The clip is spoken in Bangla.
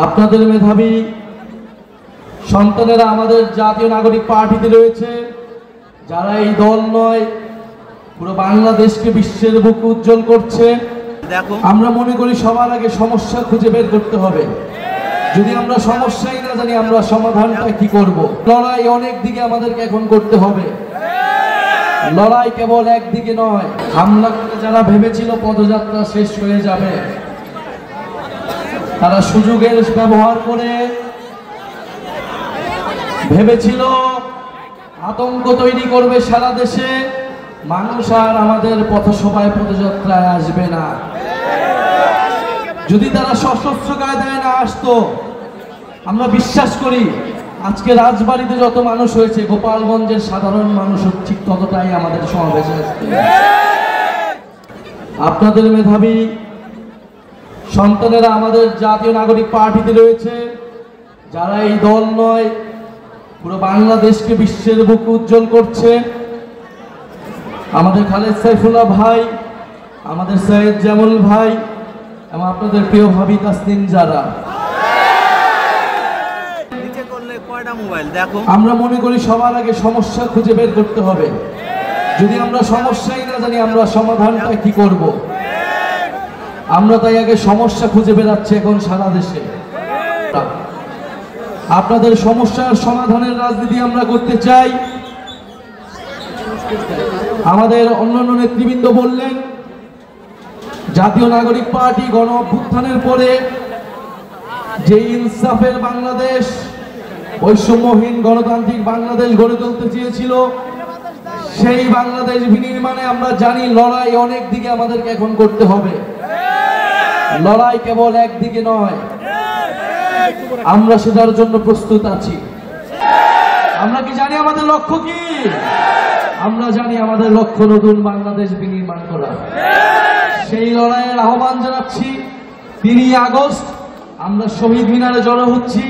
আপনাদের মেধাবী সন্তানেরা আমাদের জাতীয় নাগরিক পার্টিতে রয়েছে, যারা এই দল নয় পুরো বাংলাদেশকে বিশ্বের বুকে উজ্জ্বল করছে। আমরা মনে করি সবার আগে সমস্যা খুঁজে বের করতে হবে। যদি আমরা সমস্যাই না জানি আমরা সমাধানটা কি করব? লড়াই অনেক দিকে আমাদেরকে এখন করতে হবে। লড়াই কেবল একদিকে নয়। হামলা করে যারা ভেবেছিল পদযাত্রা শেষ হয়ে যাবে, তারা সুযোগের ব্যবহার করে ভেবেছিল আতঙ্ক তৈরি করবে সারা দেশে, মানুষ আর আমাদের পথসভায় পদযাত্রায় আসবে না। যদি তারা সশস্ত্র কায়দায় না আসতো, আমরা বিশ্বাস করি আজকে রাজবাড়িতে যত মানুষ হয়েছে, গোপালগঞ্জের সাধারণ মানুষ ঠিক ততটাই আমাদের সমাবেশে আসবে। আপনাদের মেধাবী সন্তানেরা আমাদের জাতীয় নাগরিক পার্টিতে রয়েছে, যারা এই দল নয় পুরো বাংলাদেশকে বিশ্বের বুকে উজ্জ্বল করছে। আমাদের খালেদ সাইফুল্লাহ ভাই, আমাদের সৈয়দ জামুল ভাই এবং আপনাদের প্রিয় ভাবি তাসনিম যারা। আমরা মনে করি সবার আগে সমস্যা খুঁজে বের করতে হবে। যদি আমরা সমস্যাই না জানি আমরা সমাধানটা কি করব? আমরা তাই আগে সমস্যা খুঁজে বেরাচ্ছি এখন সারা দেশে। আপনাদের সমস্যার সমাধানের রাজনীতি আমরা করতে চাই। আমাদের অন্যান্য নেতৃবৃন্দ বললেন, জাতীয় নাগরিক পার্টি গণ অভ্যুত্থানের পরে যে ইনসাফের বাংলাদেশ, বৈষম্যহীন গণতান্ত্রিক বাংলাদেশ গড়ে তুলতে চেয়েছিল, সেই বাংলাদেশ বিনির্মাণে আমরা জানি লড়াই অনেক দিকে আমাদেরকে এখন করতে হবে। লড়াই কেবল একদিকে নয়। আমরা সেটার জন্য প্রস্তুত আছি। আমরা কি জানি আমাদের লক্ষ্য কি? আমরা জানি আমাদের লক্ষ্য নতুন বাংলাদেশ বিনির্মাণ করা। সেই লড়াইয়ের আহ্বান জানাচ্ছি। 3 আগস্ট আমরা শহীদ মিনারে জড়ো হচ্ছি।